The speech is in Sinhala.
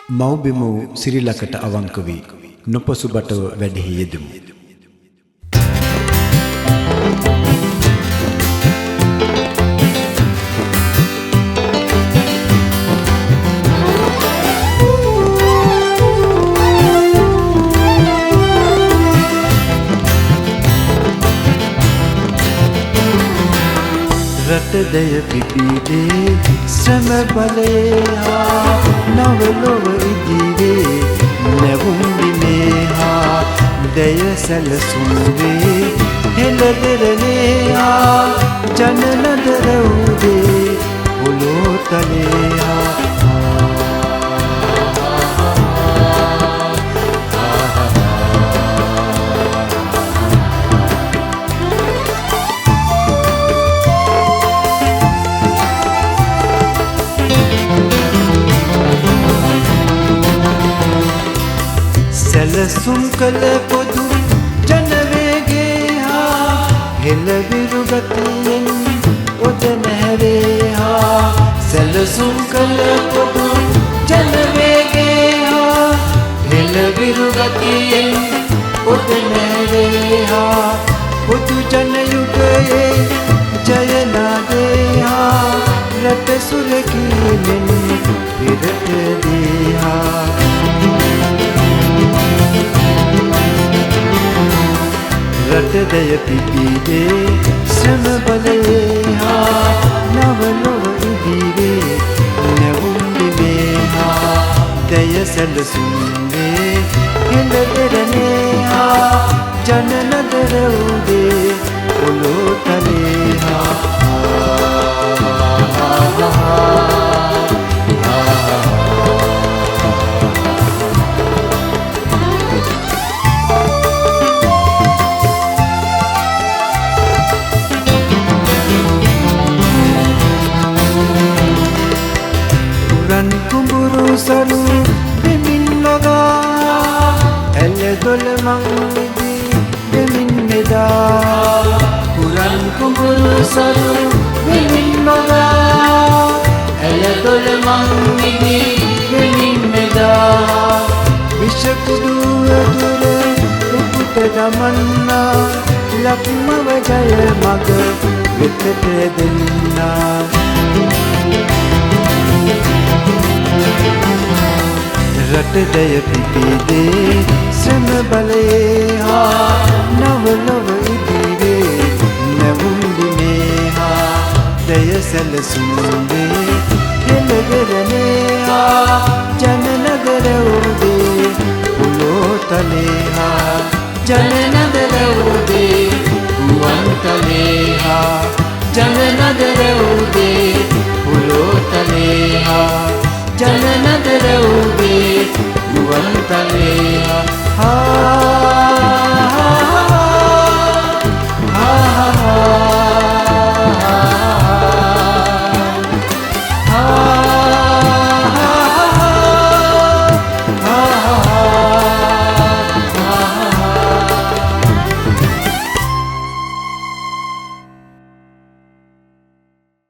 මව්බිම සිරිලකට අවංක වී නොපසුබටව වැඩෙහි යෙදෙමු. රටදය පිපිදේ ශ්‍රම බලයා නවලොව ඉදිවේ නැවුම් බිමේ හා දය සැලසුම්වේ හෙළදෙරණේයා ජනනදර උදේ පොළොතලේයා සැලසුම් කළ පොදු ජනවේගේ හා හෙළවිරු ගතියෙන් ඔද නැවේ හා සැලසුම් කළ පොදු ජනවේගේ හා හෙළවිරු ගතියෙන් ඔද නැවේ හා පොදු ජනයුගයේ ජයනාදේ හා රට සුරකීමෙන් විරට දේහා රටදය පිපිදේ ශ්‍රම බලයේ හා නවලොව ඉදිවේ නැවුම් බිමේ හා දය සැලසුම්වේ හෙළදෙරණේ හා ජනනදර උදේ පොළොතලේ හා සරු දෙමින් නොගා ඇල දොළ මං විදී දෙමින් මෙදා කුරන් කුඹුරු සරු දෙමින් නොගා ඇල දොළ මං විදී දෙමින් මෙදා විෂකුඩු ඇතුළ උපුට දමන්නා ලක්මව ජය මග වෙතට දෙන්නා රටදය පිපිදේ ශ්‍රම බලයේ හා නවලොව ඉදිවේ නැවුම් බිමේ හා දය සැලසුම්වේ හෙළදෙරණේ හා ජනනගර උදේ පොළොතලේ හා ජනනගර උදේ ගුවන්තලේ හා ජනනගර උදේ පොළොතලේ හා ජනනදර උදේ ගුවන්තලේ හා